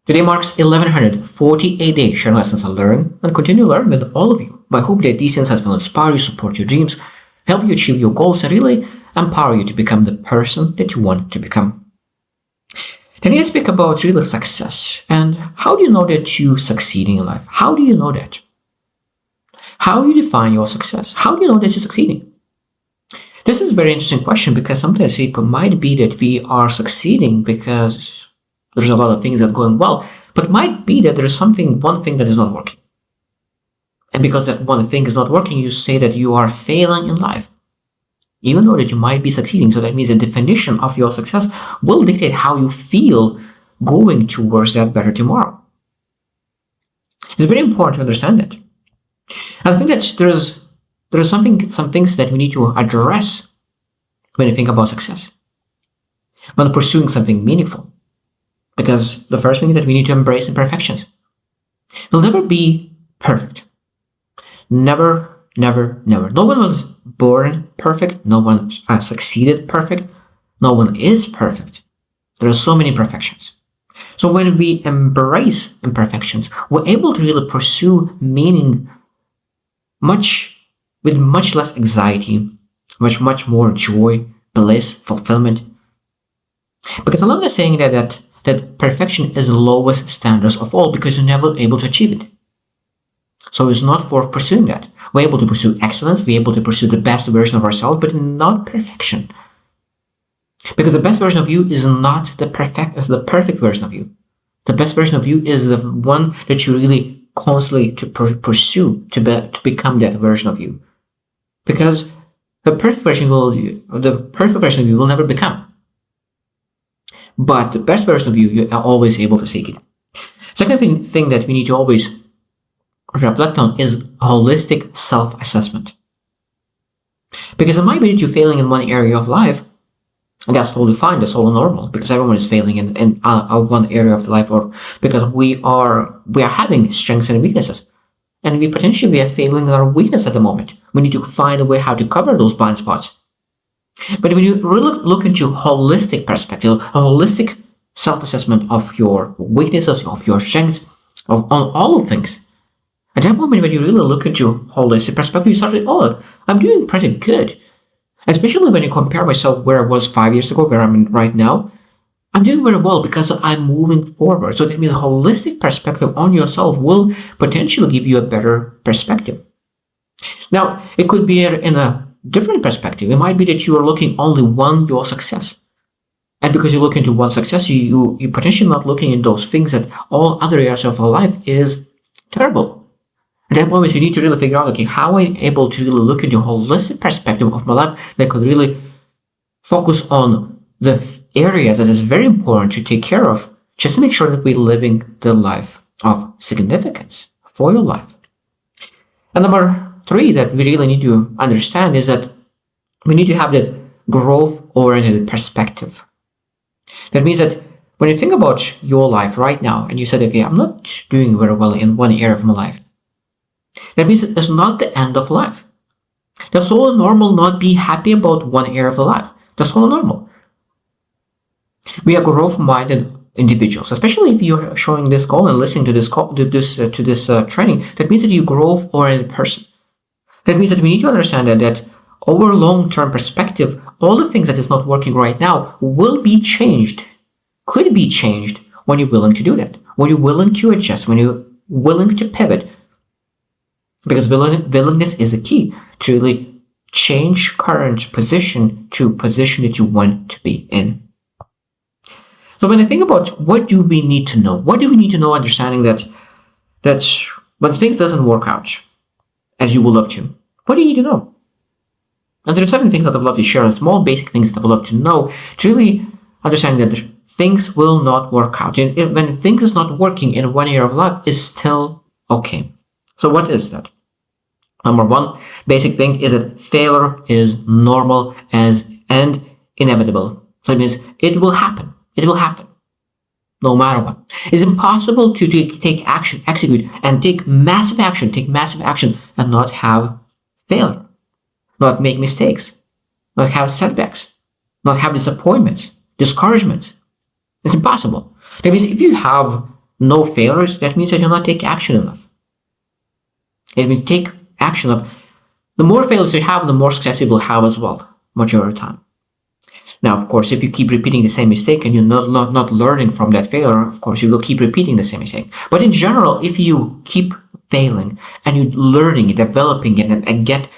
Today marks 1148 days sharing lessons I learn and continue to learn with all of you. I hope that these insights will inspire you, support your dreams, help you achieve your goals, and really empower you to become the person that you want to become. Today I speak about real success and how do you know that you're succeeding in life? How do you know that? How do you define your success? How do you know that you're succeeding? This is a very interesting question because sometimes it might be that we are succeeding because there's a lot of things that are going well, but it might be that there is one thing that is not working. And because that one thing is not working, you say that you are failing in life, even though that you might be succeeding. So that means the definition of your success will dictate how you feel going towards that better tomorrow. It's very important to understand that. And I think that there's some things that we need to address when you think about success, when pursuing something meaningful. Because the first thing that we need to embrace imperfections. We'll never be perfect. Never, never, never. No one was born perfect. No one succeeded perfect. No one is perfect. There are so many imperfections. So when we embrace imperfections, we're able to really pursue meaning with much less anxiety, much more joy, bliss, fulfillment. Because I love the saying that perfection is the lowest standards of all because you're never able to achieve it. So it's not for pursuing that. We're able to pursue excellence, we're able to pursue the best version of ourselves, but not perfection. Because the best version of you is not the perfect version of you. The best version of you is the one that you really constantly pursue to become that version of you. Because the perfect version of you will never become. But the best version of you, you are always able to seek it. Second thing that we need to always reflect on is holistic self-assessment. Because it might be that you're failing in one area of life, and that's totally fine, that's totally normal, because everyone is failing in one area of life, or because we are having strengths and weaknesses. And we are failing in our weakness at the moment. We need to find a way how to cover those blind spots. But when you really look into holistic perspective, a holistic self-assessment of your weaknesses, of your strengths, on all of things, at that moment when you really look into holistic perspective, you start to, I'm doing pretty good. Especially when you compare myself where I was 5 years ago, where I'm right now, I'm doing very well because I'm moving forward. So that means a holistic perspective on yourself will potentially give you a better perspective. Now, it could be in a different perspective. It might be that you are looking only one your success. And because you look into one success, you potentially not looking at those things that all other areas of our life is terrible. At that moment, you need to really figure out, how I'm able to really look into a holistic perspective of my life that could really focus on the areas that is very important to take care of, just to make sure that we're living the life of significance for your life. And number 3 that we really need to understand is that we need to have that growth-oriented perspective. That means that when you think about your life right now and you said, I'm not doing very well in one area of my life, that means it's not the end of life. That's all normal not be happy about one area of life. That's all normal. We are growth-minded individuals, especially if you're showing this goal and listening to this training. That means that you're a growth-oriented person. That means that we need to understand that over long-term perspective, all the things that is not working right now will be changed, could be changed when you're willing to do that, when you're willing to adjust, when you're willing to pivot. Because willingness is the key to really change current position to position that you want to be in. So when I think about what do we need to know, understanding that when things doesn't work out as you would love to, what do you need to know? And there are 7 things that I'd love to share, small basic things that I'd love to know to really understand that things will not work out. And when things is not working in one area of life, is still okay. So what is that? Number 1 basic thing is that failure is normal and inevitable. So it means it will happen. It will happen. No matter what. It's impossible to take action, execute, and take massive action and not have failure. not make mistakes, not have setbacks, not have disappointments, discouragements. It's impossible. That means if you have no failures, that means that you're not taking action enough. If you take action of the more failures you have, the more success you will have as well, majority of the time. Now, of course, if you keep repeating the same mistake and you're not learning from that failure, of course, you will keep repeating the same mistake. But in general, if you keep failing and you're learning it, developing it, and get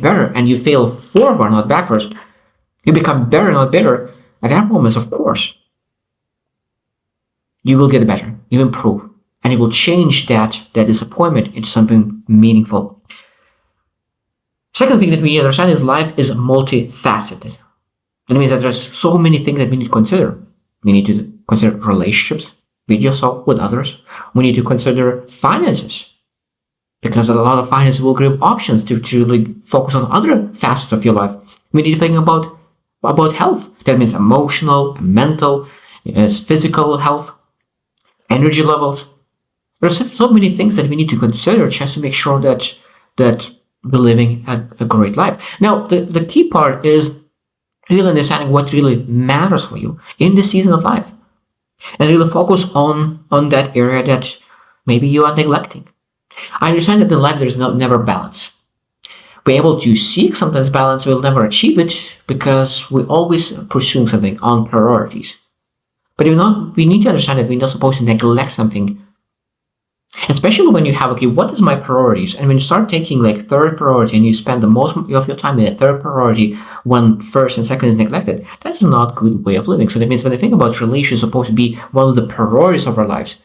better, and you fail forward, not backwards, you become better, not better, at that moment, of course, you will get better, you improve, and it will change that disappointment into something meaningful. Second thing that we need to understand is life is multifaceted. That means that there's so many things that we need to consider. We need to consider relationships with yourself, with others. We need to consider finances, because a lot of finances will give options to really focus on other facets of your life. We need to think about health. That means emotional, mental, physical health, energy levels. There's so many things that we need to consider just to make sure that we're living a great life. Now, the key part is really understanding what really matters for you in this season of life, and really focus on that area that maybe you are neglecting. I understand that in life there's never balance. We're able to seek sometimes balance, we'll never achieve it because we're always pursuing something on priorities. But we need to understand that we're not supposed to neglect something. Especially when you have, okay, what is my priorities? And when you start taking like third priority and you spend the most of your time in a third priority when first and second is neglected, that's not a good way of living. So that means when I think about relations supposed to be one of the priorities of our lives,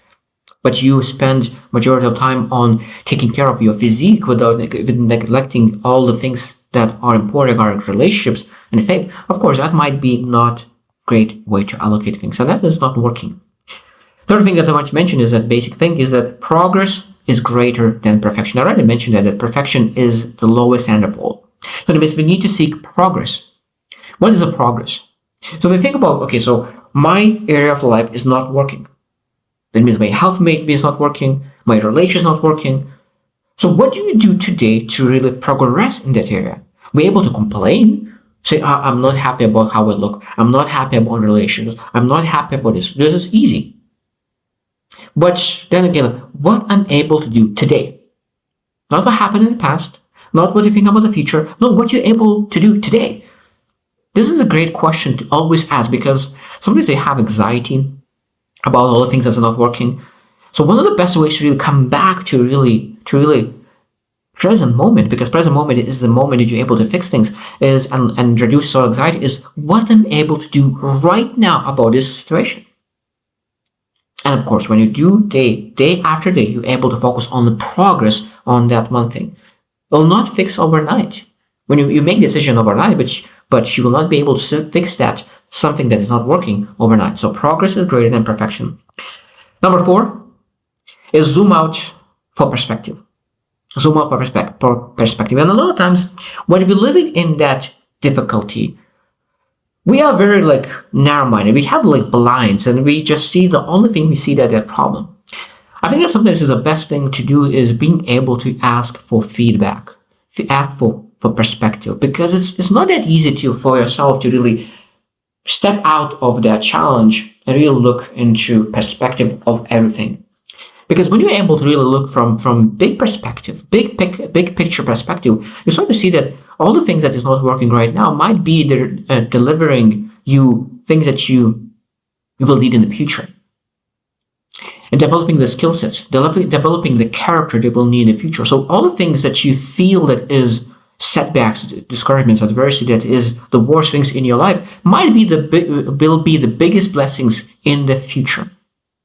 but you spend majority of time on taking care of your physique without neglecting all the things that are important regarding relationships and faith, of course, that might be not a great way to allocate things. And that is not working. Third thing that I want to mention is that basic thing is that progress is greater than perfection. I already mentioned that perfection is the lowest standard of all. So that means we need to seek progress. What is a progress? So when we think about, okay, so my area of life is not working. That means my health maybe is not working, my relation is not working. So what do you do today to really progress in that area? We're able to complain, say, I'm not happy about how I look, I'm not happy about relations, I'm not happy about this. This is easy. But then again, what I'm able to do today, not what happened in the past, not what you think about the future, no, what you're able to do today. This is a great question to always ask, because sometimes they have anxiety about all the things that's not working. So one of the best ways to really come back to really present moment, because present moment is the moment that you're able to fix things, is and reduce your anxiety, is what I'm able to do right now about this situation. And of course, when you do day after day, you're able to focus on the progress on that one thing. It will not fix overnight. When you make a decision overnight, but you will not be able to fix that something that is not working overnight. So progress is greater than perfection. Number 4 is zoom out for perspective. Zoom out for perspective. And a lot of times, when we're living in that difficulty, we are very narrow-minded. We have blinds, and we just see the only thing we see that problem. I think that sometimes the best thing to do is being able to ask for feedback, to ask for perspective, because it's not that easy for yourself to really step out of that challenge and really look into perspective of everything. Because when you're able to really look from big perspective, big picture perspective, you start to see that all the things that is not working right now might be delivering you things that you will need in the future. And developing the skill sets, developing the character that will need in the future. So all the things that you feel that is setbacks, discouragements, adversity, that is the worst things in your life, might be will be the biggest blessings in the future.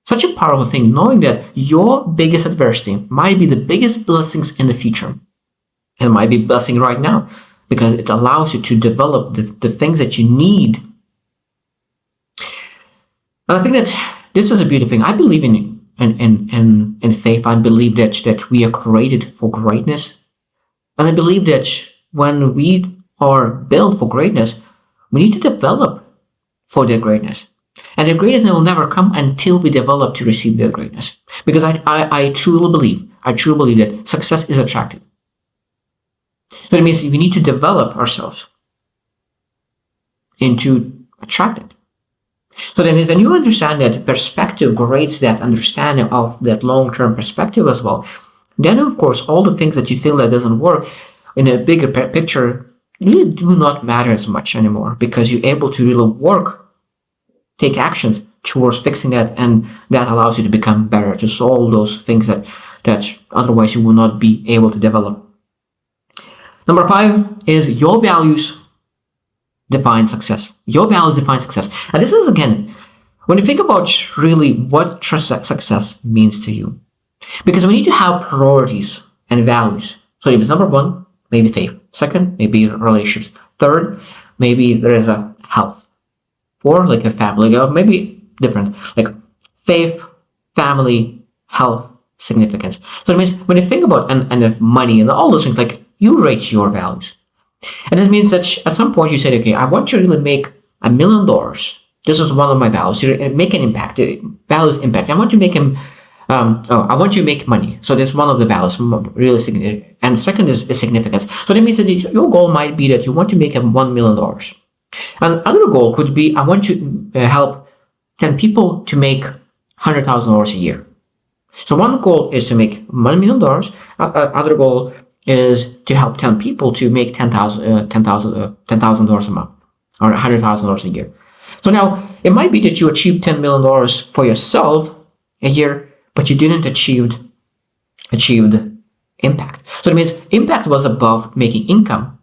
Such a powerful thing, knowing that your biggest adversity might be the biggest blessings in the future. And might be blessing right now, because it allows you to develop the things that you need. And I think that this is a beautiful thing. I believe in faith. I believe that we are created for greatness. And I believe that when we are built for greatness, we need to develop for their greatness. And the greatness will never come until we develop to receive their greatness. Because I truly believe that success is attractive. So So it means we need to develop ourselves into attract it. So then when you understand that perspective creates that understanding of that long-term perspective as well, then of course all the things that you feel that doesn't work in a bigger picture really do not matter as much anymore, because you're able to really work, take actions towards fixing that, and that allows you to become better, to solve those things that otherwise you will not be able to develop. Number 5 is your values define success. Your values define success. And this is, again, when you think about really what success means to you, because we need to have priorities and values. So if it's number 1, maybe faith. 2nd, maybe relationships. 3rd, maybe there is a health. 4, like a family, or maybe different, like faith, family, health, significance. So it means when you think about and if money and all those things, like you rate your values. And it means that at some point you said, okay, I want to really make $1 million. This is one of my values. Make an impact. Values impact. I want to make him. I want you to make money. So that's one of the values, really significant. And second is significance. So that means that your goal might be that you want to make $1 million. And another goal could be, I want to help 10 people to make $100,000 a year. So one goal is to make $1 million. Other goal is to help 10 people to make $10,000 a month or $100,000 a year. So now it might be that you achieved $10 million for yourself a year, but you didn't achieved impact. So it means impact was above making income.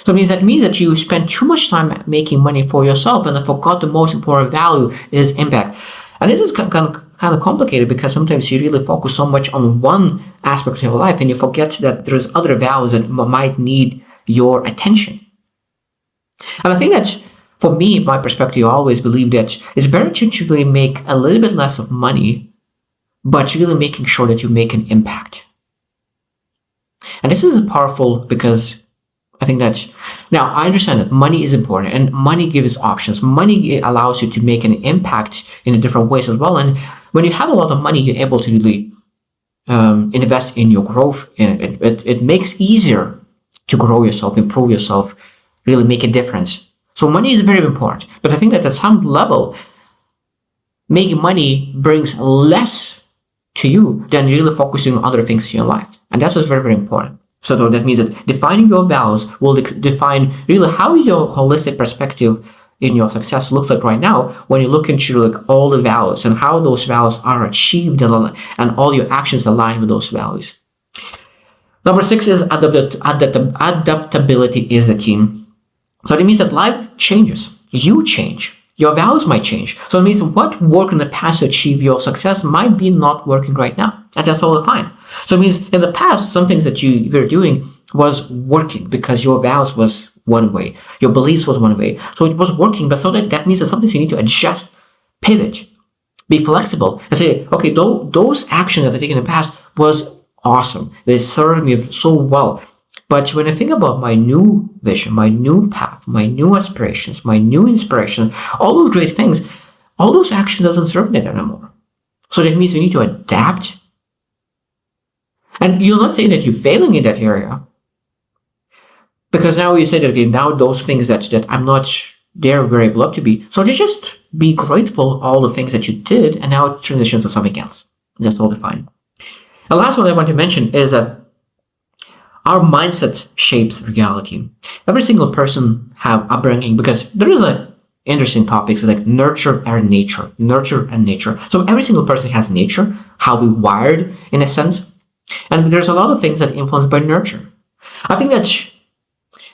So it means that you spent too much time making money for yourself and forgot the most important value is impact. And this is kind of complicated because sometimes you really focus so much on one aspect of your life and you forget that there's other values that might need your attention. And I think that for me, my perspective, I always believe that it's better to really make a little bit less of money, but really making sure that you make an impact. And this is powerful because I think that now I understand that money is important and money gives options. Money allows you to make an impact in different ways as well. And when you have a lot of money, you're able to really invest in your growth. And it makes easier to grow yourself, improve yourself, really make a difference. So money is very important. But I think that at some level, making money brings less to you than really focusing on other things in your life. And that's just very, very important. So that means that defining your values will define really how is your holistic perspective in your success looks like right now when you look into like all the values and how those values are achieved and all your actions align with those values. Number 6 is adaptability is the key. So it means that life changes. You change. Your values might change. So it means what worked in the past to achieve your success might be not working right now. And that's totally fine. So it means in the past, some things that you were doing was working because your values was one way. Your beliefs was one way. So it was working, but so that means that sometimes you need to adjust, pivot, be flexible, and say, okay, those actions that I did in the past was awesome. They served me so well. But when I think about my new vision, my new path, my new aspirations, my new inspiration, all those great things, all those actions doesn't serve me anymore. So that means you need to adapt. And you're not saying that you're failing in that area. Because now you say that, okay, now those things that I'm not there where I would love to be. So just be grateful for all the things that you did and now transition to something else. That's totally fine. The last one I want to mention is that our mindset shapes reality. Every single person have upbringing because there is a interesting topics like nurture and nature. So every single person has nature, how we wired in a sense. And there's a lot of things that influenced by nurture. I think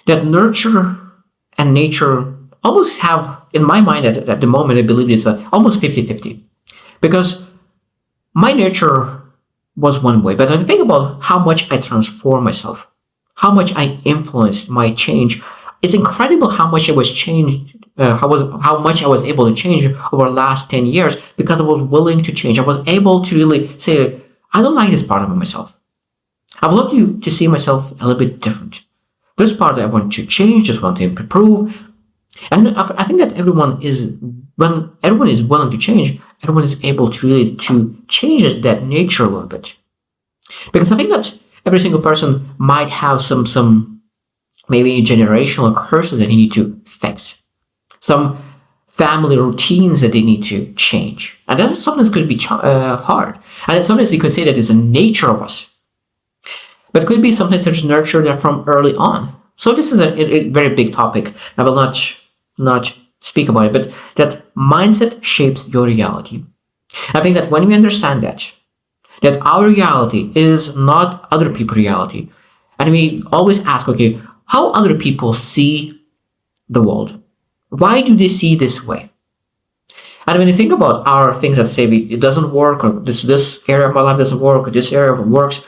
that nurture and nature almost have, in my mind at the moment, I believe it's almost 50-50. Because my nature was one way, but when I think about how much I transformed myself, how much I influenced my change, it's incredible how much I was changed, how much I was able to change over the last 10 years because I was willing to change. I was able to really say, I don't like this part of myself. I would love to see myself a little bit different. This part that I want to change, just want to improve. And I think that when everyone is willing to change, everyone is able to really to change that nature a little bit. Because I think that every single person might have some maybe generational curses that you need to fix, some family routines that they need to change. And that is something that could be hard. And sometimes you could say that it's a nature of us. But it could be something that's nurtured from early on. So this is a very big topic. I will not speak about it, but that mindset shapes your reality. I think that when we understand that our reality is not other people's reality, and we always ask, okay, how other people see the world? Why do they see this way? And when you think about our things that say it doesn't work, or this area of my life doesn't work, or this area of it works,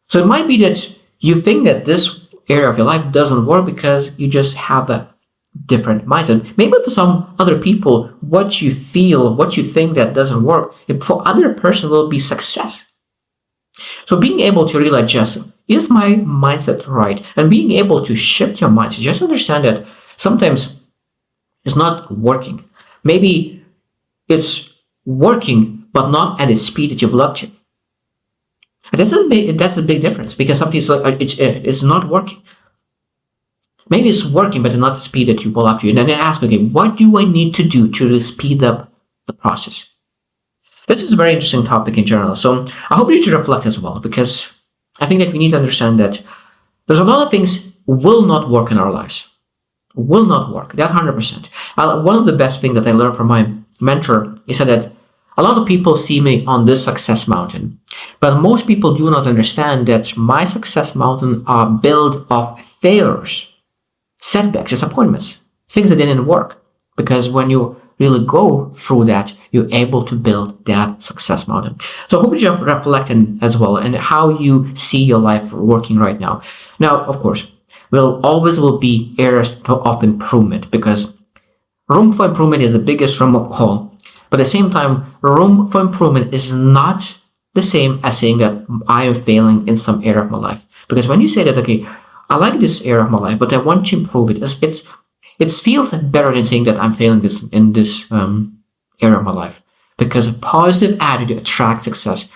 so it might be that you think that this area of your life doesn't work because you just have a different mindset. Maybe for some other people, what you feel, what you think that doesn't work, for other person will be success. So being able to really adjust, is my mindset right? And being able to shift your mindset, just understand that sometimes it's not working. Maybe it's working, but not at the speed that you've loved to. And that's a big difference, because some people like it's not working. Maybe it's working, but not the speed that you will love to. And then they ask, okay, what do I need to do to really speed up the process? This is a very interesting topic in general. So I hope you should reflect as well, because I think that we need to understand that there's a lot of things will not work in our lives. Will not work. That 100%. One of the best things that I learned from my mentor is that a lot of people see me on this success mountain, but most people do not understand that my success mountain are built of failures, setbacks, disappointments, things that didn't work. Because when you really go through that, you're able to build that success mountain. So I hope you reflect as well and how you see your life working right now. Now, of course, will be areas of improvement, because room for improvement is the biggest room of all. But at the same time, room for improvement is not the same as saying that I am failing in some area of my life. Because when you say that, okay, I like this area of my life, but I want to improve it, it feels better than saying that I'm failing in this area of my life. Because a positive attitude attracts success.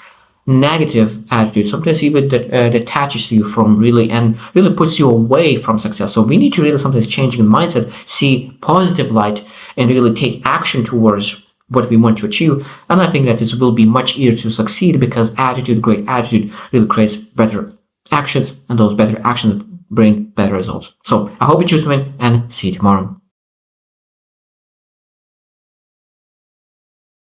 Negative attitude sometimes even detaches you from really and really puts you away from success. So we need to really sometimes change the mindset, see positive light, and really take action towards what we want to achieve. And I think that this will be much easier to succeed, because great attitude really creates better actions, and those better actions bring better results. So I hope you choose to win, and see you tomorrow.